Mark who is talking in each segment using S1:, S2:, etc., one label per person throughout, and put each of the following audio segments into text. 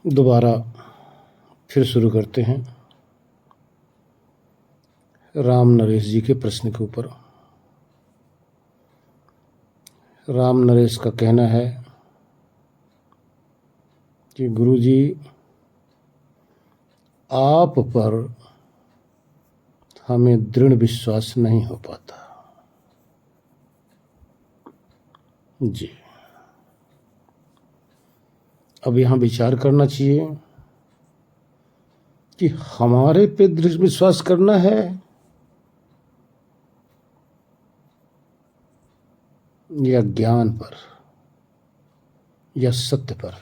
S1: दोबारा फिर शुरू करते हैं राम नरेश जी के प्रश्न के ऊपर। राम नरेश का कहना है कि गुरुजी, आप पर हमें दृढ़ विश्वास नहीं हो पाता। जी, अब यहाँ विचार करना चाहिए कि हमारे पे दृढ़ विश्वास करना है या ज्ञान पर या सत्य पर।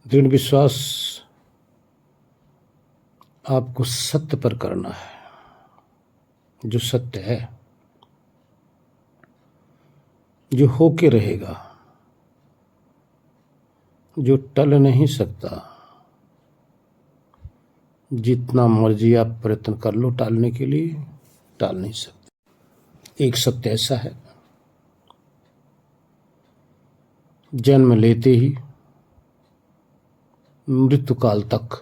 S1: दृढ़ विश्वास आपको सत्य पर करना है, जो सत्य है, जो होके रहेगा, जो टल नहीं सकता। जितना मर्जी आप प्रयत्न कर लो टालने के लिए, टाल नहीं सकते। एक सत्य ऐसा है, जन्म लेते ही मृत्यु काल तक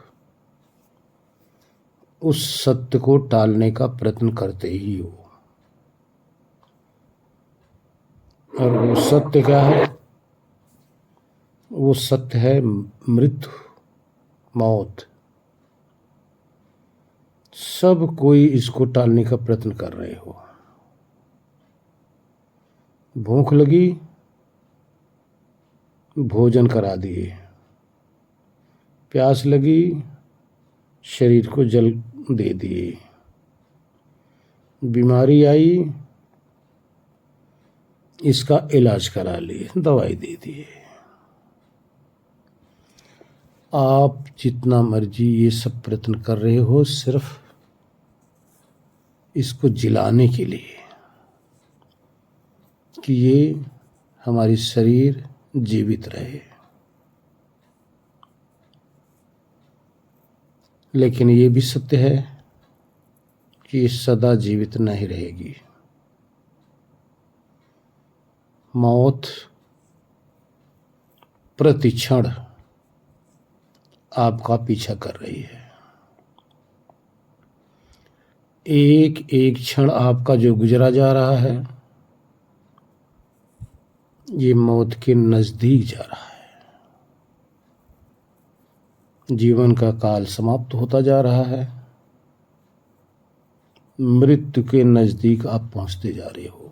S1: उस सत्य को टालने का प्रयत्न करते ही हो। और वो सत्य क्या है? वो सत्य है मृत्यु, मौत। सब कोई इसको टालने का प्रयत्न कर रहे हो। भूख लगी, भोजन करा दिए। प्यास लगी, शरीर को जल दे दिए। बीमारी आई, इसका इलाज करा लिए, दवाई दे दिए। आप जितना मर्जी ये सब प्रयत्न कर रहे हो, सिर्फ इसको जिलाने के लिए कि ये हमारी शरीर जीवित रहे। लेकिन ये भी सत्य है कि ये सदा जीवित नहीं रहेगी। मौत प्रतिक्षण आपका पीछा कर रही है। एक एक क्षण आपका जो गुजरा जा रहा है, ये मौत के नजदीक जा रहा है। जीवन का काल समाप्त होता जा रहा है। मृत्यु के नजदीक आप पहुंचते जा रहे हो।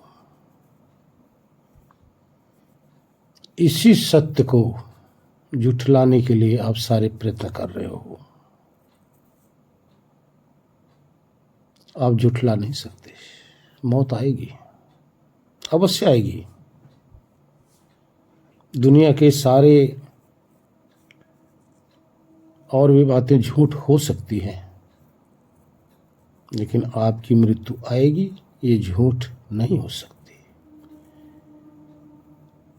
S1: इसी सत्य को झुठलाने के लिए आप सारे प्रयत्न कर रहे हो। आप झुठला नहीं सकते। मौत आएगी, अवश्य आएगी। दुनिया के सारे और भी बातें झूठ हो सकती हैं, लेकिन आपकी मृत्यु आएगी, ये झूठ नहीं हो सकती।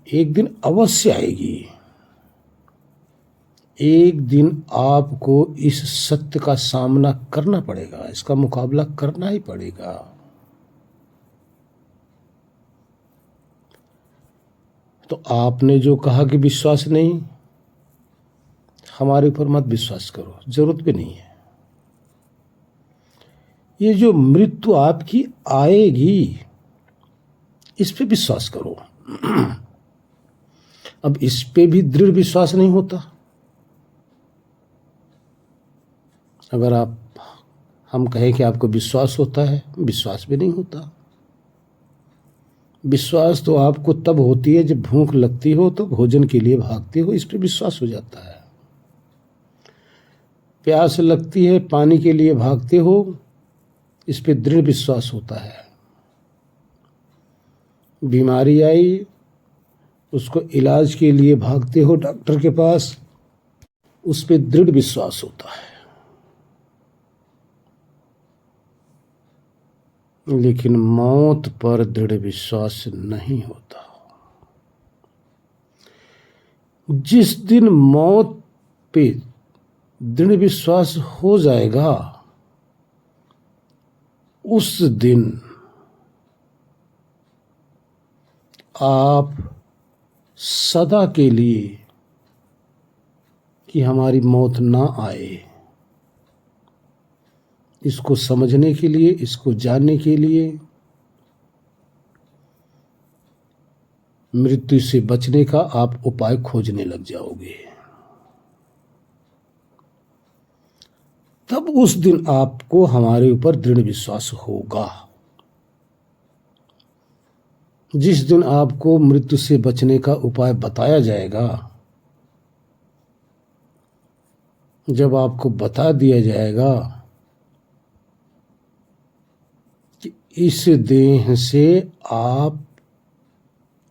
S1: एक दिन अवश्य आएगी। एक दिन आपको इस सत्य का सामना करना पड़ेगा, इसका मुकाबला करना ही पड़ेगा। तो आपने जो कहा कि विश्वास नहीं, हमारे ऊपर मत विश्वास करो, जरूरत भी नहीं है। ये जो मृत्यु आपकी आएगी, इस पे विश्वास करो। अब इस पे भी दृढ़ विश्वास नहीं होता। अगर हम कहें कि आपको विश्वास होता है, विश्वास भी नहीं होता। विश्वास तो आपको तब होती है जब भूख लगती हो तो भोजन के लिए भागते हो, इस पे विश्वास हो जाता है। प्यास लगती है, पानी के लिए भागते हो, इस पे दृढ़ विश्वास होता है। बीमारी आई, उसको इलाज के लिए भागते हो डॉक्टर के पास, उस पे दृढ़ विश्वास होता है। लेकिन मौत पर दृढ़ विश्वास नहीं होता। जिस दिन मौत पे दृढ़ विश्वास हो जाएगा, उस दिन आप सदा के लिए कि हमारी मौत ना आए, इसको समझने के लिए, इसको जानने के लिए मृत्यु से बचने का आप उपाय खोजने लग जाओगे। तब उस दिन आपको हमारे ऊपर दृढ़ विश्वास होगा। जिस दिन आपको मृत्यु से बचने का उपाय बताया जाएगा, जब आपको बता दिया जाएगा कि इस देह से आप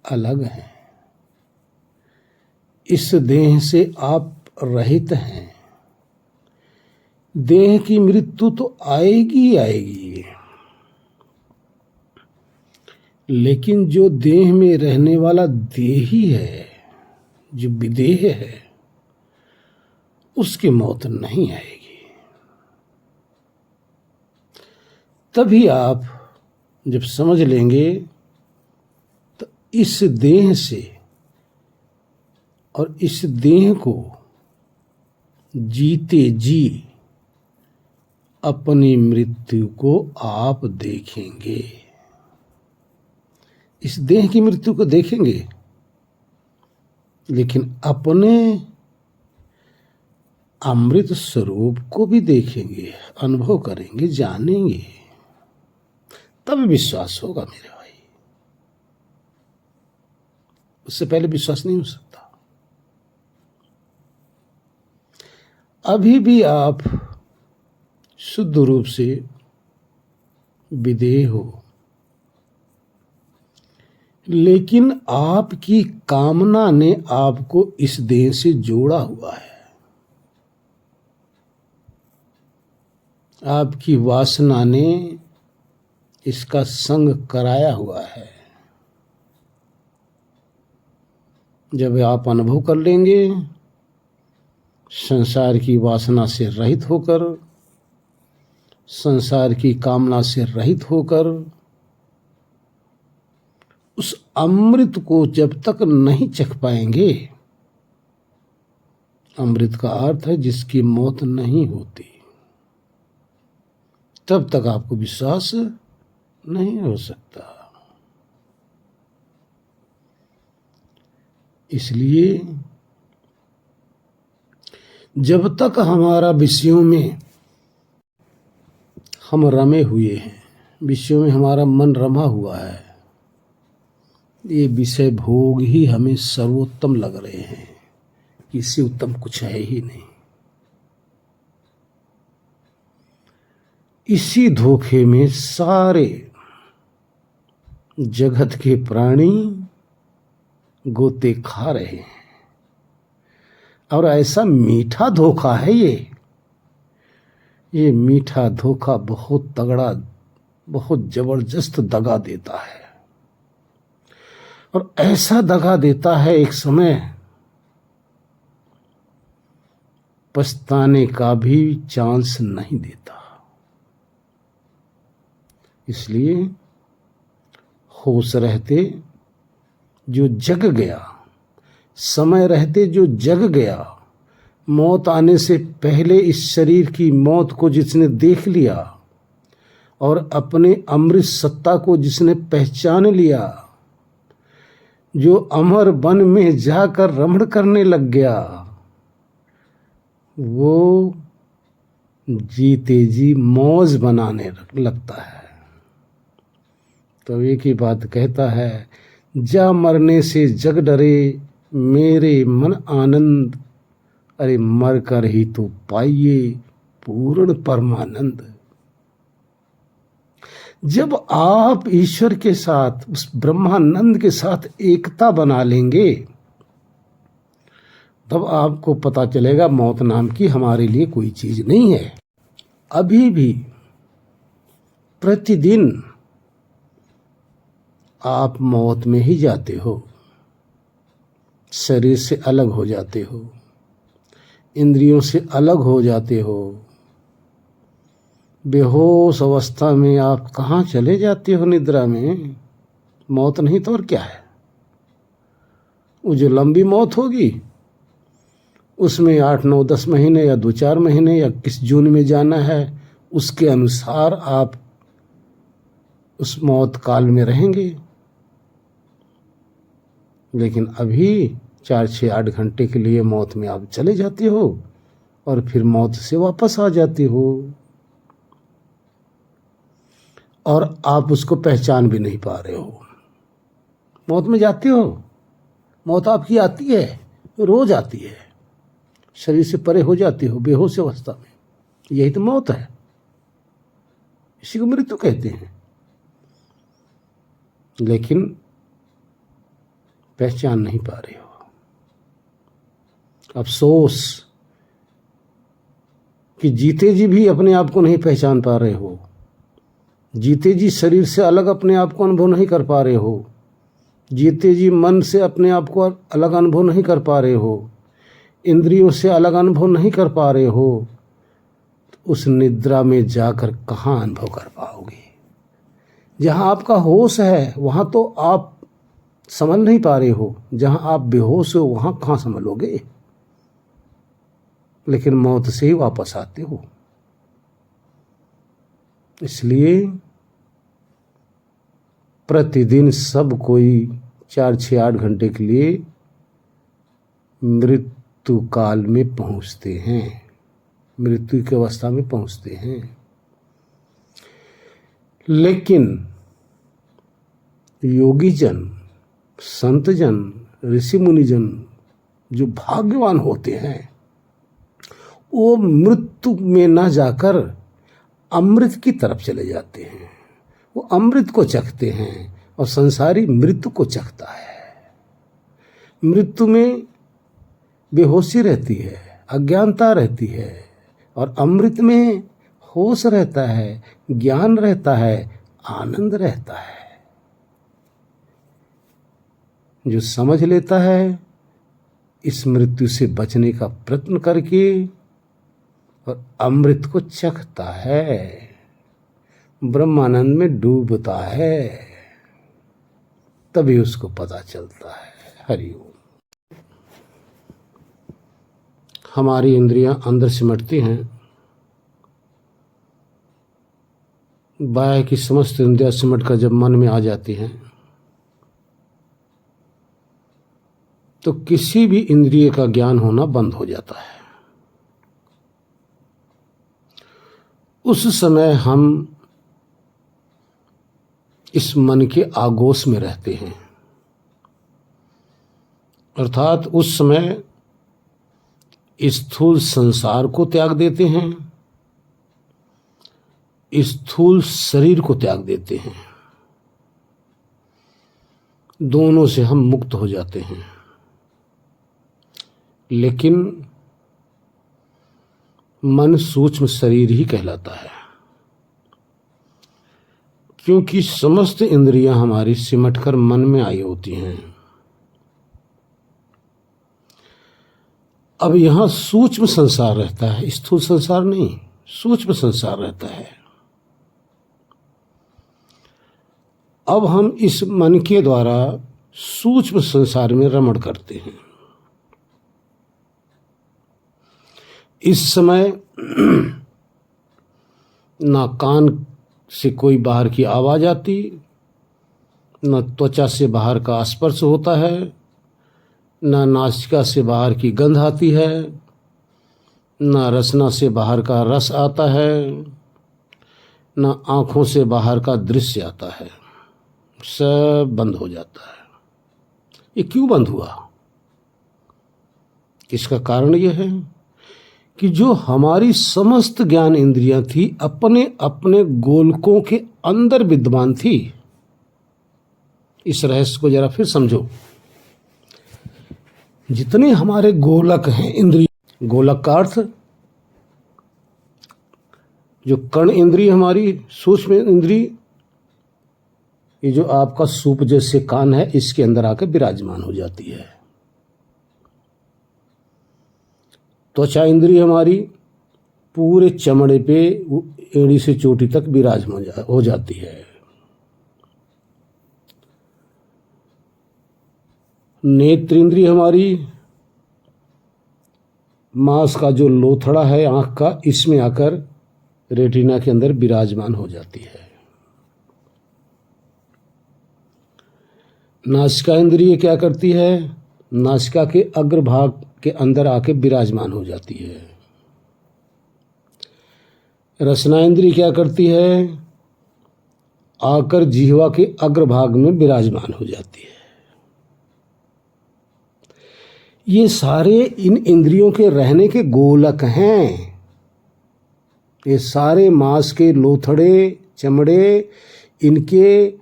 S1: अलग हैं, इस देह से आप रहित हैं, देह की मृत्यु तो आएगी आएगी, लेकिन जो देह में रहने वाला देही है, जो विदेह है, उसकी मौत नहीं आएगी। तभी आप जब समझ लेंगे तो इस देह से और इस देह को जीते जी अपनी मृत्यु को आप देखेंगे। इस देह की मृत्यु को देखेंगे, लेकिन अपने अमृत स्वरूप को भी देखेंगे, अनुभव करेंगे, जानेंगे, तब विश्वास होगा मेरे भाई। उससे पहले विश्वास नहीं हो सकता। अभी भी आप शुद्ध रूप से विदेह हो, लेकिन आपकी कामना ने आपको इस देह से जोड़ा हुआ है। आपकी वासना ने इसका संग कराया हुआ है। जब आप अनुभव कर लेंगे, संसार की वासना से रहित होकर, संसार की कामना से रहित होकर, उस अमृत को जब तक नहीं चख पाएंगे, अमृत का अर्थ है जिसकी मौत नहीं होती, तब तक आपको विश्वास नहीं हो सकता। इसलिए जब तक हमारा विषयों में हम रमे हुए हैं, विषयों में हमारा मन रमा हुआ है, ये विषय भोग ही हमें सर्वोत्तम लग रहे हैं, इससे उत्तम कुछ है ही नहीं। इसी धोखे में सारे जगत के प्राणी गोते खा रहे हैं, और ऐसा मीठा धोखा है ये मीठा धोखा बहुत तगड़ा, बहुत जबरदस्त दगा देता है, और ऐसा दगा देता है एक समय पछताने का भी चांस नहीं देता। इसलिए होश रहते जो जग गया, समय रहते जो जग गया, मौत आने से पहले इस शरीर की मौत को जिसने देख लिया और अपने अमृत सत्ता को जिसने पहचान लिया, जो अमर वन में जाकर रमण करने लग गया, वो जीते जी मौज बनाने लगता है। तो एक ही बात कहता है, जा मरने से जग डरे मेरे मन आनंद, अरे मर कर ही तो पाइए पूर्ण परमानंद। जब आप ईश्वर के साथ, उस ब्रह्मानंद के साथ एकता बना लेंगे, तब आपको पता चलेगा मौत नाम की हमारे लिए कोई चीज नहीं है। अभी भी प्रतिदिन आप मौत में ही जाते हो, शरीर से अलग हो जाते हो, इंद्रियों से अलग हो जाते हो। बेहोश अवस्था में आप कहाँ चले जाते हो? निद्रा में। मौत नहीं तो और क्या है? वो जो लंबी मौत होगी उसमें 8 9 10 महीने या 2 4 महीने या किस जून में जाना है उसके अनुसार आप उस मौत काल में रहेंगे। लेकिन अभी 4 6 8 घंटे के लिए मौत में आप चले जाते हो और फिर मौत से वापस आ जाते हो और आप उसको पहचान भी नहीं पा रहे हो। मौत में जाते हो, मौत आपकी आती है, रोज आती है, शरीर से परे हो जाती हो बेहोश अवस्था में, यही तो मौत है, इसी को मृत्यु कहते हैं। लेकिन पहचान नहीं पा रहे हो। अफसोस कि जीते जी भी अपने आप को नहीं पहचान पा रहे हो, जीते जी शरीर से अलग अपने आप को अनुभव नहीं कर पा रहे हो, जीते जी मन से अपने आप को अलग अनुभव नहीं कर पा रहे हो, इंद्रियों से अलग अनुभव नहीं कर पा रहे हो, तो उस निद्रा में जाकर कहाँ अनुभव कर पाओगे। जहाँ आपका होश है वहाँ तो आप संभल नहीं पा रहे हो, जहाँ आप बेहोश हो वहाँ कहाँ संभलोगे। लेकिन मौत से ही वापस आते हो। इसलिए प्रतिदिन सब कोई 4 6 8 घंटे के लिए मृत्यु काल में पहुंचते हैं, मृत्यु की अवस्था में पहुंचते हैं। लेकिन योगी जन, संत जन, ऋषि मुनि जन जो भाग्यवान होते हैं वो मृत्यु में ना जाकर अमृत की तरफ चले जाते हैं। वो अमृत को चखते हैं और संसारी मृत्यु को चखता है। मृत्यु में बेहोशी रहती है, अज्ञानता रहती है, और अमृत में होश रहता है, ज्ञान रहता है, आनंद रहता है। जो समझ लेता है इस मृत्यु से बचने का प्रयत्न करके और अमृत को चखता है, ब्रह्मानंद में डूबता है, तभी उसको पता चलता है। हरिओम। हमारी इंद्रियां अंदर सिमटती हैं, बाह्य की समस्त इंद्रियां सिमट कर जब मन में आ जाती हैं तो किसी भी इंद्रिय का ज्ञान होना बंद हो जाता है। उस समय हम इस मन के आगोश में रहते हैं, अर्थात उस समय स्थूल संसार को त्याग देते हैं, स्थूल शरीर को त्याग देते हैं, दोनों से हम मुक्त हो जाते हैं। लेकिन मन सूक्ष्म शरीर ही कहलाता है, क्योंकि समस्त इंद्रियां हमारी सिमटकर मन में आई होती हैं। अब यहां सूक्ष्म संसार रहता है, स्थूल संसार नहीं, सूक्ष्म संसार रहता है। अब हम इस मन के द्वारा सूक्ष्म संसार में रमण करते हैं। इस समय ना कान से कोई बाहर की आवाज आती, न त्वचा से बाहर का स्पर्श होता है, न नासिका से बाहर की गंध आती है, न रसना से बाहर का रस आता है, न आँखों से बाहर का दृश्य आता है। सब बंद हो जाता है। ये क्यों बंद हुआ? इसका कारण यह है कि जो हमारी समस्त ज्ञान इंद्रियां थी अपने अपने गोलकों के अंदर विद्यमान थी। इस रहस्य को जरा फिर समझो। जितने हमारे गोलक हैं इंद्रिय, गोलक का अर्थ जो कण इंद्रिय हमारी सूक्ष्म इंद्रिय, ये जो आपका सूप जैसे कान है इसके अंदर आकर विराजमान हो जाती है। त्वचा इंद्रिय हमारी पूरे चमड़े पे एड़ी से चोटी तक विराजमान हो जाती है। नेत्र इंद्रिय हमारी मांस का जो लोथड़ा है आंख का, इसमें आकर रेटिना के अंदर विराजमान हो जाती है। नासिका इंद्रिय क्या करती है? नासिका के अग्रभाग के अंदर आके विराजमान हो जाती है। रसना इंद्रिय क्या करती है? आकर जिह्वा के अग्रभाग में विराजमान हो जाती है। ये सारे इन इंद्रियों के रहने के गोलक हैं। ये सारे मांस के लोथड़े, चमड़े, इनके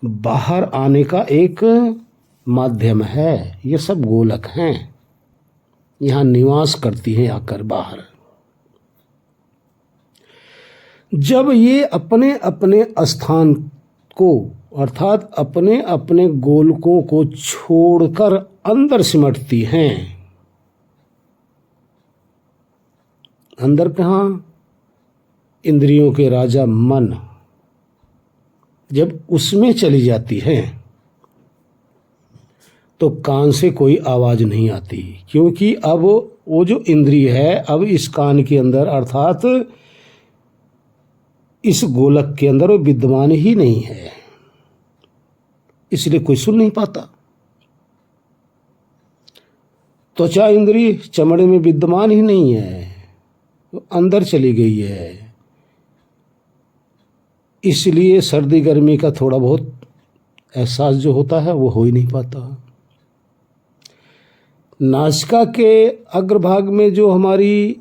S1: बाहर आने का एक माध्यम है। ये सब गोलक हैं, यहाँ निवास करती हैं आकर बाहर। जब ये अपने अपने स्थान को अर्थात अपने अपने गोलकों को छोड़कर अंदर सिमटती हैं, अंदर कहाँ? इंद्रियों के राजा मन, जब उसमें चली जाती हैं तो कान से कोई आवाज नहीं आती, क्योंकि अब वो जो इंद्रिय है अब इस कान के अंदर अर्थात इस गोलक के अंदर वो विद्यमान ही नहीं है, इसलिए कोई सुन नहीं पाता। त्वचा इंद्रिय चमड़े में विद्यमान ही नहीं है, वो अंदर चली गई है, इसलिए सर्दी गर्मी का थोड़ा बहुत एहसास जो होता है वो हो ही नहीं पाता। नासिका के अग्रभाग में जो हमारी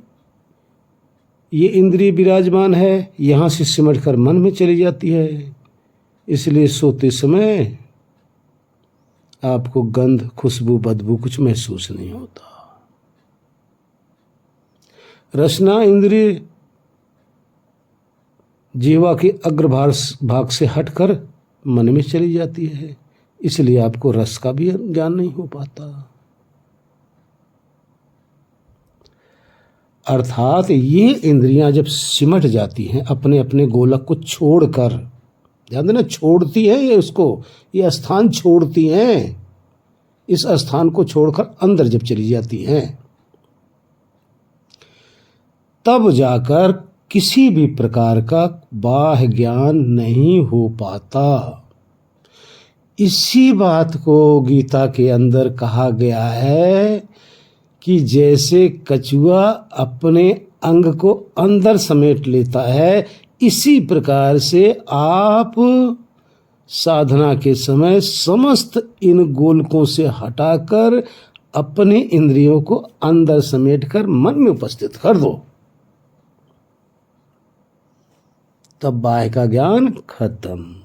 S1: ये इंद्रिय विराजमान है, यहाँ से सिमट कर मन में चली जाती है, इसलिए सोते समय आपको गंध, खुशबू, बदबू कुछ महसूस नहीं होता। रसना इंद्रिय जीवा के अग्रभाग से हटकर मन में चली जाती है, इसलिए आपको रस का भी ज्ञान नहीं हो पाता। अर्थात ये इंद्रियां जब सिमट जाती हैं अपने अपने गोलक को छोड़कर, ध्यान देना, छोड़ती है ये उसको, ये स्थान छोड़ती हैं, इस स्थान को छोड़कर अंदर जब चली जाती हैं तब जाकर किसी भी प्रकार का बाह्य ज्ञान नहीं हो पाता। इसी बात को गीता के अंदर कहा गया है कि जैसे कछुआ अपने अंग को अंदर समेट लेता है, इसी प्रकार से आप साधना के समय समस्त इन गोलकों से हटाकर अपने इंद्रियों को अंदर समेटकर मन में उपस्थित कर दो, तब बाह्य का ज्ञान खत्म,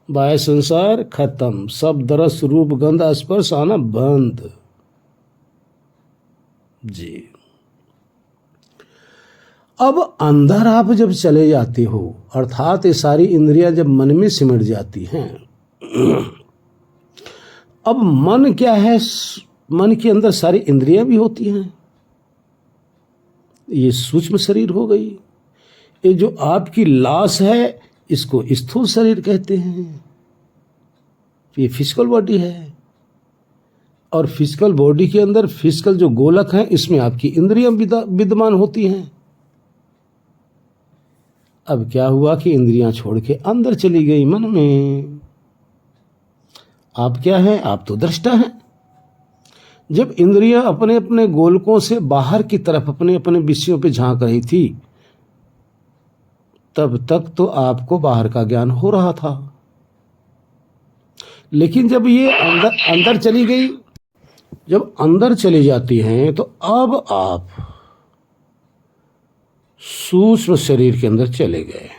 S1: बाह्य संसार खत्म, सब रस रूप गंध स्पर्श आना बंद। जी, अब अंदर आप जब चले जाते हो अर्थात ये सारी इंद्रियां जब मन में सिमट जाती हैं, अब मन क्या है? मन के अंदर सारी इंद्रियां भी होती हैं, ये सूक्ष्म शरीर हो गई। ये जो आपकी लाश है इसको स्थूल शरीर कहते हैं, ये फिजिकल बॉडी है, और फिजिकल बॉडी के अंदर फिजिकल जो गोलक हैं इसमें आपकी इंद्रियां विद्यमान होती हैं। अब क्या हुआ कि इंद्रियां छोड़ के अंदर चली गई मन में। आप क्या हैं? आप तो दृष्टा हैं। जब इंद्रियां अपने अपने गोलकों से बाहर की तरफ अपने अपने विषयों पे झांक रही थी तब तक तो आपको बाहर का ज्ञान हो रहा था, लेकिन जब ये अंदर चली गई, जब अंदर चली जाती हैं तो अब आप सूक्ष्म शरीर के अंदर चले गए।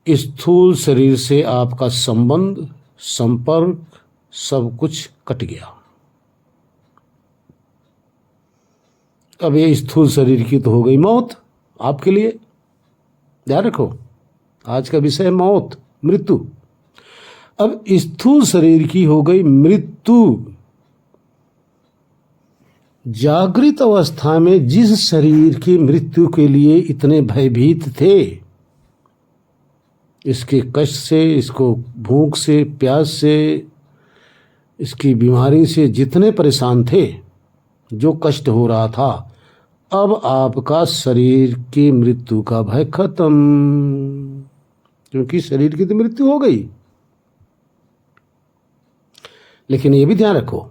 S1: स्थूल शरीर से आपका संबंध, संपर्क सब कुछ कट गया। अब ये स्थूल शरीर की तो हो गई मौत आपके लिए, ध्यान रखो, आज का विषय है मौत, मृत्यु। अब स्थूल शरीर की हो गई मृत्यु। जागृत अवस्था में जिस शरीर की मृत्यु के लिए इतने भयभीत थे, इसके कष्ट से, इसको भूख से, प्यास से, इसकी बीमारी से जितने परेशान थे, जो कष्ट हो रहा था, अब आपका शरीर की मृत्यु का भय खत्म, क्योंकि शरीर की तो मृत्यु हो गई। लेकिन ये भी ध्यान रखो,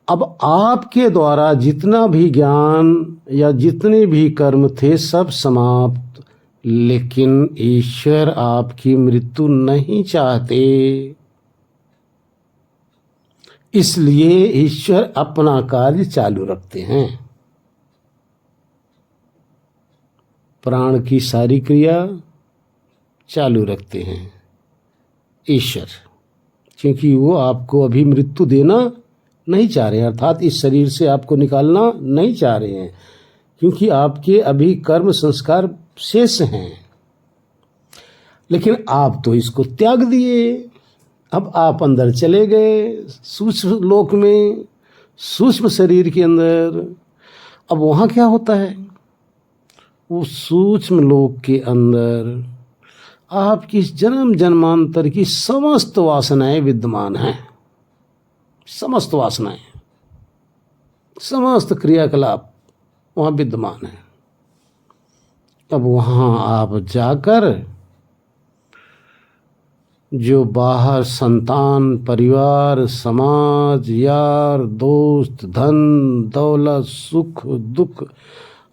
S1: अब आपके द्वारा जितना भी ज्ञान या जितने भी कर्म थे सब समाप्त, लेकिन ईश्वर आपकी मृत्यु नहीं चाहते। इसलिए ईश्वर अपना कार्य चालू रखते हैं। प्राण की सारी क्रिया चालू रखते हैं ईश्वर, क्योंकि वो आपको अभी मृत्यु देना नहीं चाह रहे हैं, अर्थात इस शरीर से आपको निकालना नहीं चाह रहे हैं, क्योंकि आपके अभी कर्म संस्कार शेष हैं। लेकिन आप तो इसको त्याग दिए, अब आप अंदर चले गए सूक्ष्म लोक में, सूक्ष्म शरीर के अंदर। अब वहाँ क्या होता है, वो सूक्ष्म लोक के अंदर आपकी जन्म जन्मांतर की समस्त वासनाएं विद्यमान हैं, समस्त वासनाएं, समस्त क्रियाकलाप वहाँ विद्यमान है। अब वहाँ आप जाकर जो बाहर संतान, परिवार, समाज, यार, दोस्त, धन दौलत, सुख दुख,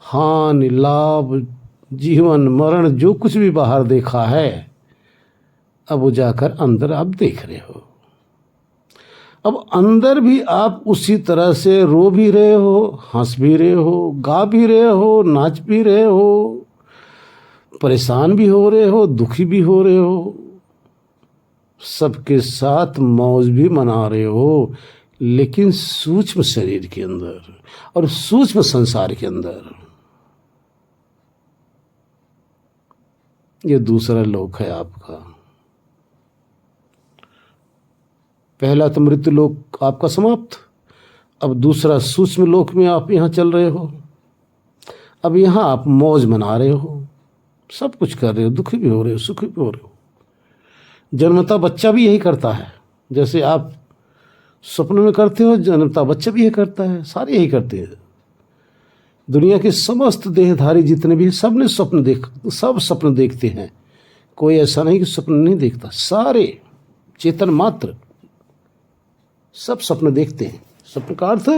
S1: हानि लाभ, जीवन मरण, जो कुछ भी बाहर देखा है, अब वो जाकर अंदर आप देख रहे हो। अब अंदर भी आप उसी तरह से रो भी रहे हो, हंस भी रहे हो, गा भी रहे हो, नाच भी रहे हो, परेशान भी हो रहे हो, दुखी भी हो रहे हो, सबके साथ मौज भी मना रहे हो, लेकिन सूक्ष्म शरीर के अंदर और सूक्ष्म संसार के अंदर। ये दूसरा लोक है आपका। पहला तो मृत्यु लोक आपका समाप्त, अब दूसरा सूक्ष्म लोक में आप यहाँ चल रहे हो। अब यहाँ आप मौज मना रहे हो, सब कुछ कर रहे हो, दुखी भी हो रहे हो, सुखी भी हो रहे हो। जन्मता बच्चा भी यही करता है, जैसे आप स्वप्न में करते हो, जन्मता बच्चा भी यही करता है, सारे यही करते हैं। दुनिया के समस्त देहधारी जितने भी सब ने सब स्वप्न देखते हैं, कोई ऐसा नहीं कि स्वप्न नहीं देखता, सारे चेतन मात्र सब स्वप्न देखते हैं। स्वप्न का अर्थ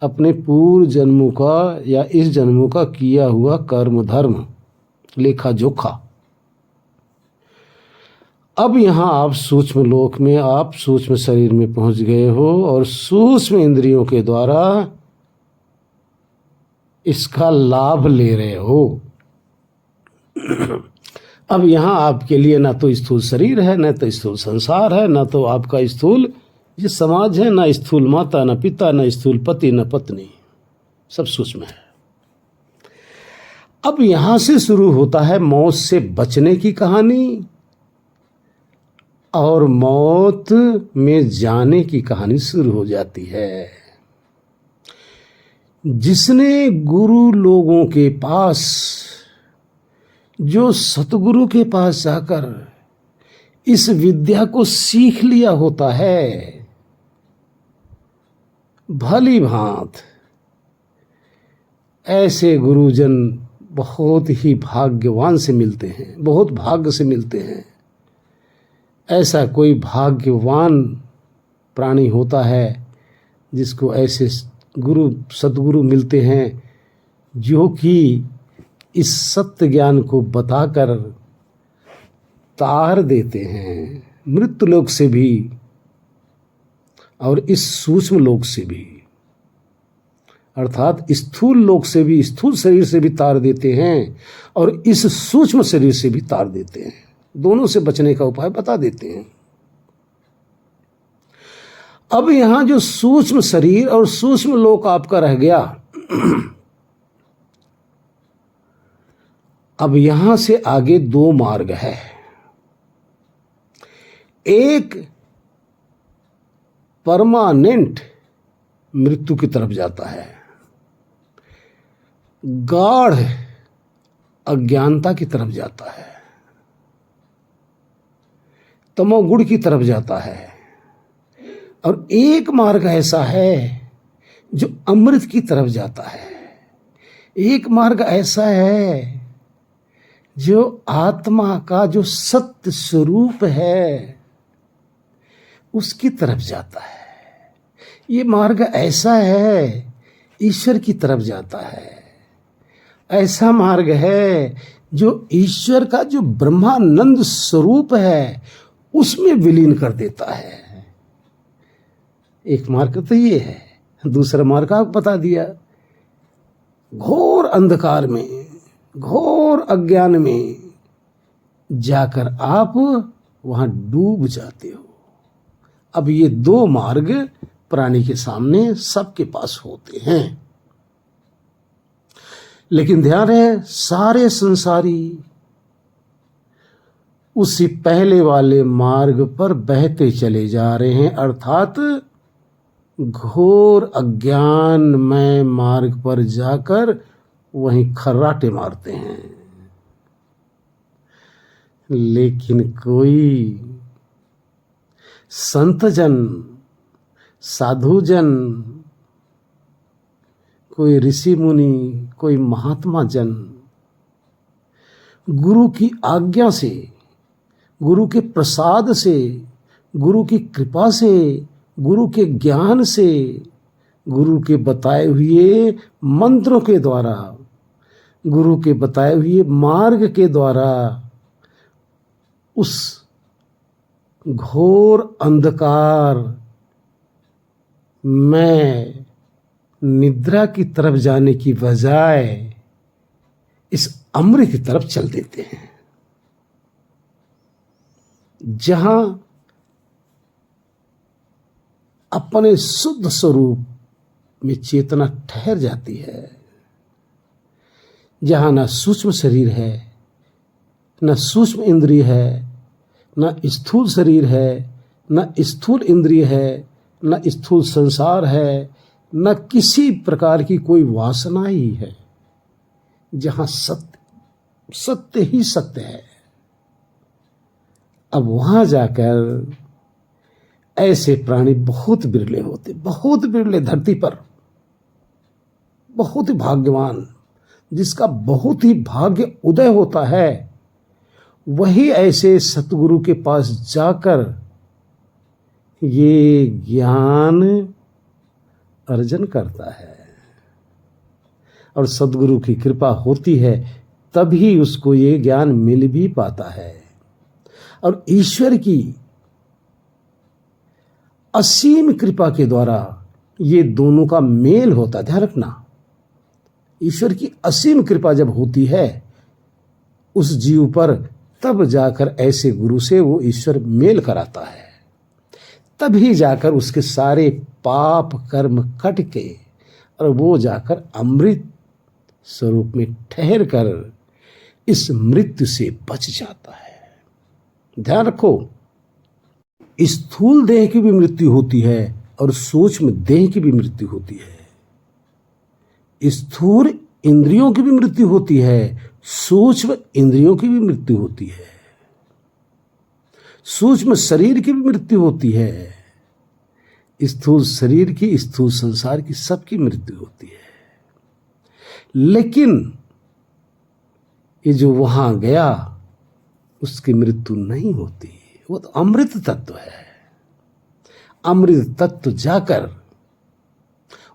S1: अपने पूर्व जन्मों का या इस जन्मों का किया हुआ कर्म धर्म लेखा जोखा। अब यहाँ आप सूक्ष्म लोक में, आप सूक्ष्म शरीर में पहुंच गए हो और सूक्ष्म इंद्रियों के द्वारा इसका लाभ ले रहे हो। अब यहाँ आपके लिए ना तो स्थूल शरीर है, ना तो स्थूल संसार है, ना तो आपका स्थूल ये समाज है, ना स्थूल माता, ना पिता, ना स्थूल पति, ना पत्नी, सब सूक्ष्म है। अब यहां से शुरू होता है मौत से बचने की कहानी और मौत में जाने की कहानी शुरू हो जाती है। जिसने गुरु लोगों के पास, जो सतगुरु के पास जाकर इस विद्या को सीख लिया होता है, भली भांत ऐसे गुरुजन बहुत ही भाग्यवान से मिलते हैं, बहुत भाग्य से मिलते हैं। ऐसा कोई भाग्यवान प्राणी होता है जिसको ऐसे गुरु सतगुरु मिलते हैं, जो कि इस सत्य ज्ञान को बताकर तार देते हैं, मृत्यु लोक से भी और इस सूक्ष्म लोक से भी, अर्थात स्थूल लोक से भी, स्थूल शरीर से भी तार देते हैं और इस सूक्ष्म शरीर से भी तार देते हैं। दोनों से बचने का उपाय बता देते हैं। अब यहां जो सूक्ष्म शरीर और सूक्ष्म लोक आपका रह गया, अब यहां से आगे दो मार्ग है। एक परमानेंट मृत्यु की तरफ जाता है, गाढ़ अज्ञानता की तरफ जाता है, तमोगुण की तरफ जाता है। और एक मार्ग ऐसा है जो अमृत की तरफ जाता है। एक मार्ग ऐसा है जो आत्मा का जो सत्य स्वरूप है उसकी तरफ जाता है। ये मार्ग ऐसा है ईश्वर की तरफ जाता है। ऐसा मार्ग है जो ईश्वर का जो ब्रह्मानंद स्वरूप है उसमें विलीन कर देता है। एक मार्ग तो ये है, दूसरा मार्ग आपको बता दिया। घोर अंधकार में, घोर अज्ञान में जाकर आप वहां डूब जाते हो। अब ये दो मार्ग प्राणी के सामने सबके पास होते हैं, लेकिन ध्यान है सारे संसारी उसी पहले वाले मार्ग पर बहते चले जा रहे हैं, अर्थात घोर अज्ञानमय मार्ग पर जाकर वहीं खर्राटे मारते हैं। लेकिन कोई संतजन, साधुजन, कोई ऋषि मुनि, कोई महात्मा जन गुरु की आज्ञा से, गुरु के प्रसाद से, गुरु की कृपा से, गुरु के ज्ञान से, गुरु के बताए हुए मंत्रों के द्वारा, गुरु के बताए हुए मार्ग के द्वारा उस घोर अंधकार में निद्रा की तरफ जाने की बजाय इस अमृत की तरफ चल देते हैं, जहां अपने शुद्ध स्वरूप में चेतना ठहर जाती है, जहां न सूक्ष्म शरीर है, न सूक्ष्म इंद्रिय है, न स्थूल शरीर है, न स्थूल इंद्रिय है, न स्थूल संसार है, न किसी प्रकार की कोई वासना ही है, जहां सत्य सत्य ही सत्य है। अब वहां जाकर ऐसे प्राणी बहुत बिरले होते, बहुत बिरले, धरती पर बहुत ही भाग्यवान, जिसका बहुत ही भाग्य उदय होता है, वही ऐसे सतगुरु के पास जाकर ये ज्ञान अर्जन करता है। और सद्गुरु की कृपा होती है तभी उसको ये ज्ञान मिल भी पाता है। और ईश्वर की असीम कृपा के द्वारा ये दोनों का मेल होता है। ध्यान रखना, ईश्वर की असीम कृपा जब होती है उस जीव पर, तब जाकर ऐसे गुरु से वो ईश्वर मेल कराता है। तभी जाकर उसके सारे पाप कर्म कट के और वो जाकर अमृत स्वरूप में ठहर कर इस मृत्यु से बच जाता है। ध्यान रखो, स्थूल देह की भी मृत्यु होती है और सूक्ष्म देह की भी मृत्यु होती है। स्थूल इंद्रियों की भी मृत्यु होती है, सूक्ष्म इंद्रियों की भी मृत्यु होती है, सूक्ष्म शरीर की भी मृत्यु होती है, स्थूल शरीर की, स्थूल संसार की, सबकी मृत्यु होती है। लेकिन ये जो वहां गया उसकी मृत्यु नहीं होती, वो तो अमृत तत्व है। अमृत तत्व जाकर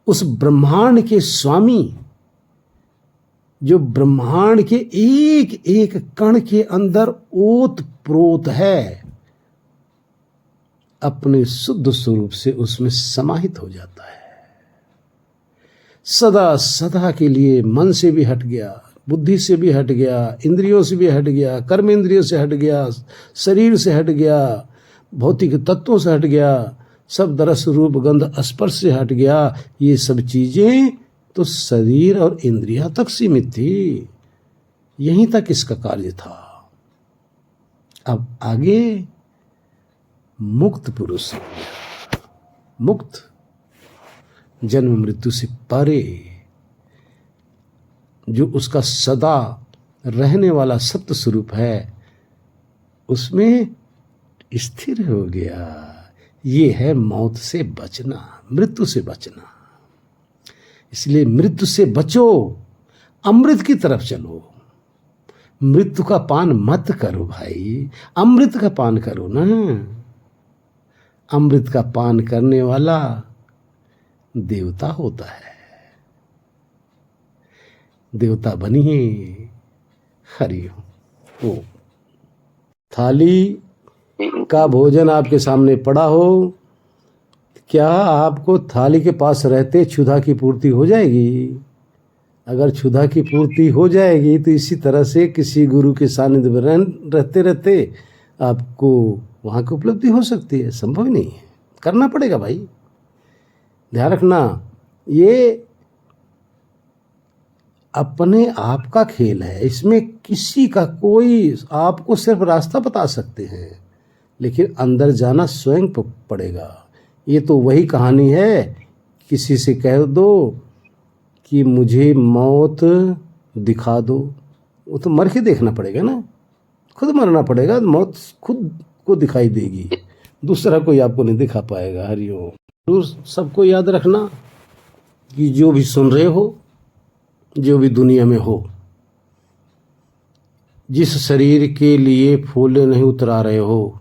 S1: उस ब्रह्मांड के स्वामी, जो ब्रह्मांड के एक एक कण के अंदर ओत प्रोत है, अपने शुद्ध स्वरूप से उसमें समाहित हो जाता है। सदा सदा के लिए मन से भी हट गया, बुद्धि से भी हट गया, इंद्रियों से भी हट गया, कर्म इंद्रियों से हट गया, शरीर से हट गया, भौतिक तत्वों से हट गया, शब्द रस रूप गंध स्पर्श से हट गया। ये सब चीजें तो शरीर और इंद्रियां तक सीमित थी, यहीं तक इसका कार्य था। अब आगे मुक्त पुरुष, मुक्त, जन्म मृत्यु से परे, जो उसका सदा रहने वाला सत्य स्वरूप है, उसमें स्थिर हो गया। ये है मौत से बचना, मृत्यु से बचना। इसलिए मृत्यु से बचो, अमृत की तरफ चलो। मृत्यु का पान मत करो भाई, अमृत का पान करो ना। अमृत का पान करने वाला देवता होता है। देवता बनिए। हरि ओम। थाली का भोजन आपके सामने पड़ा हो, क्या आपको थाली के पास रहते क्षुधा की पूर्ति हो जाएगी? अगर क्षुधा की पूर्ति हो जाएगी तो इसी तरह से किसी गुरु के सानिध्य में रहते रहते आपको वहाँ की उपलब्धि हो सकती है। संभव नहीं है, करना पड़ेगा भाई। ध्यान रखना, ये अपने आप का खेल है। इसमें किसी का कोई, आपको सिर्फ रास्ता बता सकते हैं, लेकिन अंदर जाना स्वयं पड़ेगा। ये तो वही कहानी है, किसी से कह दो कि मुझे मौत दिखा दो, वो तो मर के देखना पड़ेगा ना, खुद मरना पड़ेगा। मौत खुद को दिखाई देगी, दूसरा कोई आपको नहीं दिखा पाएगा। हरिओम। तो सबको याद रखना कि जो भी सुन रहे हो, जो भी दुनिया में हो, जिस शरीर के लिए फूले नहीं उतरा रहे हो,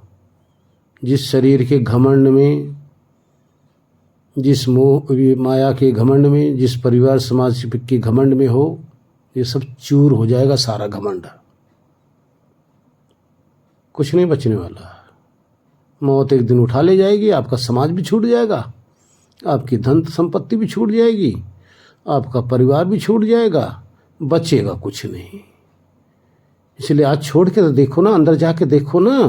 S1: जिस शरीर के घमंड में, जिस मोह माया के घमंड में, जिस परिवार समाज के घमंड में हो, ये सब चूर हो जाएगा। सारा घमंड, कुछ नहीं बचने वाला। मौत एक दिन उठा ले जाएगी, आपका समाज भी छूट जाएगा, आपकी धन संपत्ति भी छूट जाएगी, आपका परिवार भी छूट जाएगा, बचेगा कुछ नहीं। इसलिए आज छोड़ के तो देखो ना, अंदर जाके देखो ना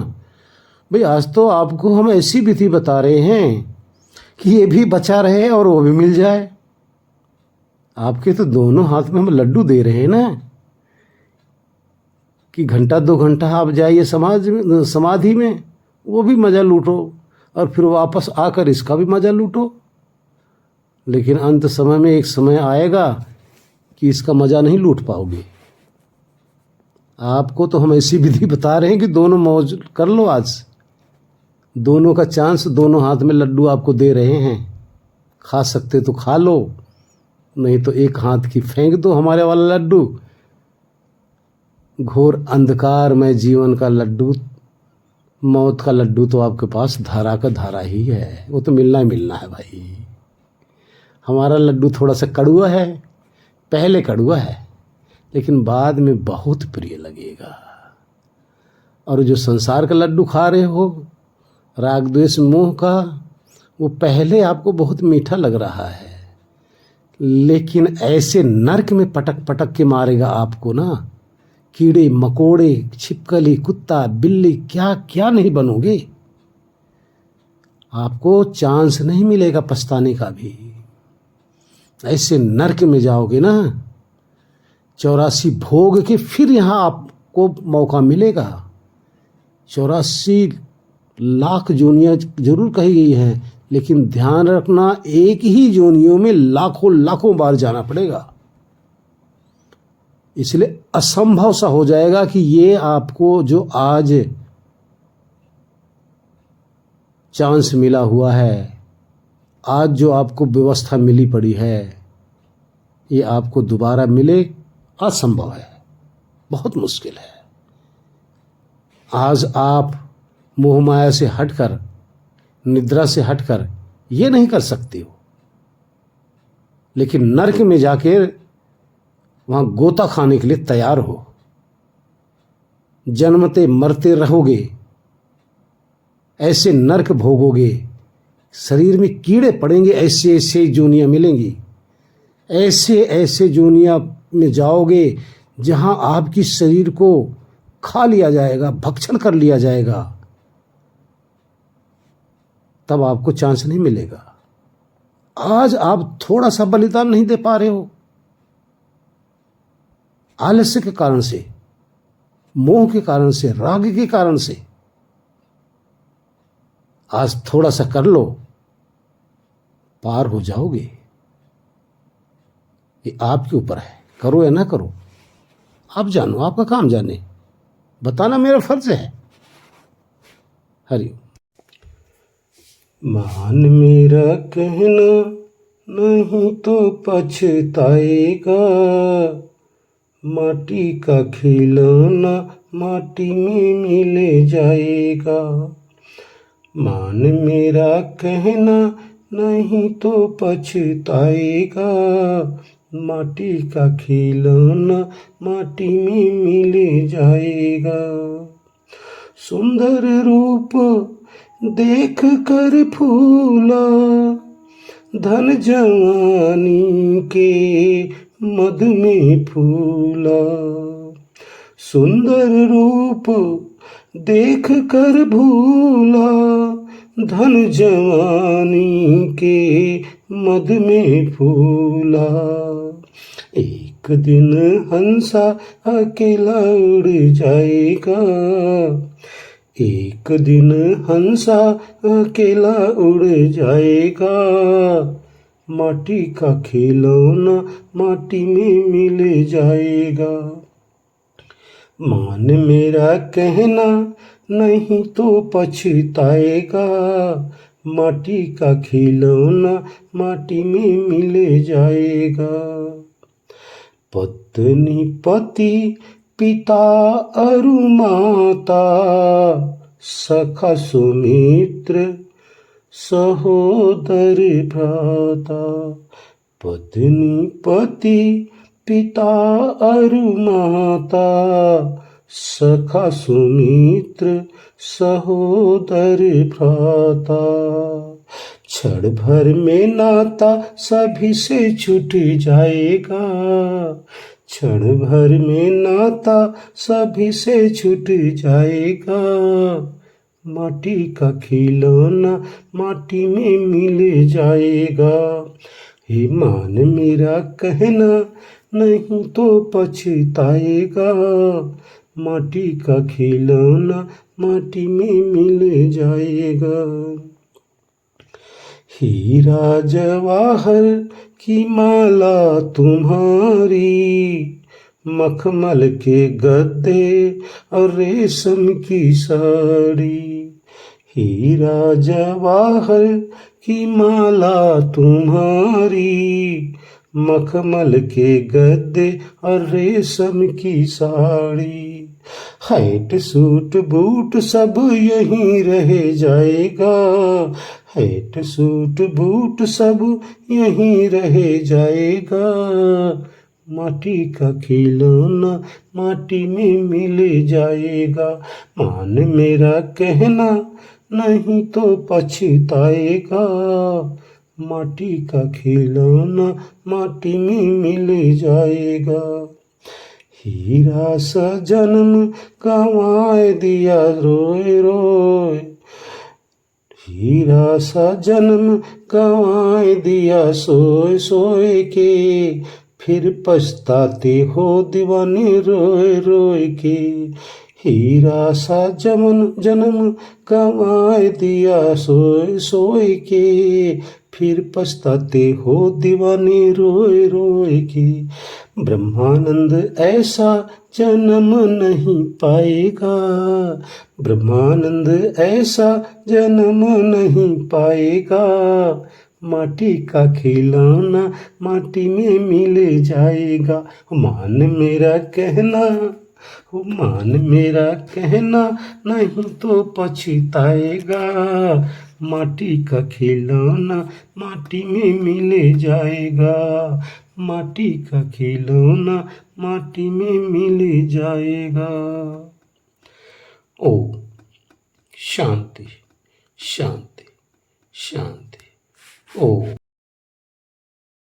S1: भाई। आज तो आपको हम ऐसी विधि बता रहे हैं कि ये भी बचा रहे और वो भी मिल जाए। आपके तो दोनों हाथ में हम लड्डू दे रहे हैं ना, कि घंटा 2 घंटा आप जाइए समाधि में, वो भी मज़ा लूटो, और फिर वापस आकर इसका भी मज़ा लूटो। लेकिन अंत समय में एक समय आएगा कि इसका मज़ा नहीं लूट पाओगे। आपको तो हम ऐसी विधि बता रहे हैं कि दोनों मौज कर लो। आज दोनों का चांस, दोनों हाथ में लड्डू आपको दे रहे हैं। खा सकते तो खा लो, नहीं तो एक हाथ की फेंक दो हमारे वाला लड्डू। घोर अंधकार में जीवन का लड्डू, मौत का लड्डू तो आपके पास धारा का धारा ही है, वो तो मिलना ही मिलना है भाई। हमारा लड्डू थोड़ा सा कड़ुआ है, पहले कड़ुआ है, लेकिन बाद में बहुत प्रिय लगेगा। और जो संसार का लड्डू खा रहे हो, राग द्वेष मोह का, वो पहले आपको बहुत मीठा लग रहा है, लेकिन ऐसे नरक में पटक पटक के मारेगा आपको ना। कीड़े मकोड़े, छिपकली, कुत्ता, बिल्ली, क्या क्या नहीं बनोगे। आपको चांस नहीं मिलेगा पछताने का भी। ऐसे नरक में जाओगे ना, 84 भोग के फिर यहाँ आपको मौका मिलेगा। 84 लाख जोनियाँ जरूर कही गई हैं, लेकिन ध्यान रखना, एक ही जोनियों में लाखों लाखों बार जाना पड़ेगा। इसलिए असंभव सा हो जाएगा कि ये आपको जो आज चांस मिला हुआ है, आज जो आपको व्यवस्था मिली पड़ी है, ये आपको दोबारा मिले, असंभव है, बहुत मुश्किल है। आज आप मोह माया से हटकर, निद्रा से हटकर ये नहीं कर सकते हो, लेकिन नरक में जाके वहां गोता खाने के लिए तैयार हो। जन्मते मरते रहोगे, ऐसे नरक भोगोगे, शरीर में कीड़े पड़ेंगे, ऐसे ऐसे जोनियां मिलेंगी, ऐसे ऐसे जोनियां में जाओगे जहां आपकी शरीर को खा लिया जाएगा, भक्षण कर लिया जाएगा, तब आपको चांस नहीं मिलेगा। आज आप थोड़ा सा बलिदान नहीं दे पा रहे हो, आलस्य के कारण से, मोह के कारण से, राग के कारण से। आज थोड़ा सा कर लो, पार हो जाओगे। ये आपके ऊपर है, करो या ना करो, आप जानो, आपका काम जाने, बताना मेरा फर्ज है। हरि मान मेरा कहना नहीं तो पछताएगा, माटी का खिलौना माटी में मिल जाएगा। मान मेरा कहना नहीं तो पछताएगा, माटी का खिलौना माटी में मिल जाएगा। सुंदर रूप देख कर फूला, धन जवानी के मद में फूला। सुंदर रूप देख कर भूला, धन जवानी के मद में फूला। एक दिन हंसा अकेला उड़ जाएगा, एक दिन हंसा अकेला उड़ जाएगा। माटी का खिलौना माटी में मिल जाएगा। मान मेरा कहना नहीं तो पछताएगा, माटी का खिलौना माटी में मिल जाएगा। पत्नी पति पिता और माता, सखा सुमित्र सहोदर भ्राता। पत्नी पति पिता और माता, सखा सुमित्र सहोदर भ्राता। क्षण भर में नाता सभी से छूट जाएगा, क्षण भर में नाता सभी से छूट जाएगा। माटी का खिलौना माटी में मिल जाएगा। हे मान मेरा कहना नहीं तो पछताएगा, माटी का खिलौना माटी में मिल जाएगा। हीरा जवाहर की माला तुम्हारी, मखमल के गद्दे और रेशम की साड़ी। हीरा जवाहर की माला तुम्हारी, मखमल के गद्दे और रेशम की साड़ी। हैट सूट बूट सब यहीं रह जाएगा, हैट सूट बूट सब यहीं रह जाएगा। माटी का खिलौना माटी में मिल जाएगा। मान मेरा कहना नहीं तो पछताएगा, माटी का खिलौना माटी में मिल जाएगा। हीरा सा जन्म गंवाए दिया रोए रोए, हीरा सा जन्म गंवाए दिया सोए सोए के। फिर पछताते हो दीवाने रोए रोए के। हीरा सा जन्म गंवाए दिया सोए सोए के। फिर पछताते हो दीवाने रोए रोए के। ब्रह्मानंद ऐसा जन्म नहीं पाएगा, ब्रह्मानंद ऐसा जन्म नहीं पाएगा। माटी का खिलौना माटी में मिल जाएगा। मान मेरा कहना, मान मेरा कहना नहीं तो पछताएगा, माटी का खिलौना माटी में मिल जाएगा। माटी का खिलौना माटी में मिल जाएगा। ओ शांति शांति शांति। ओ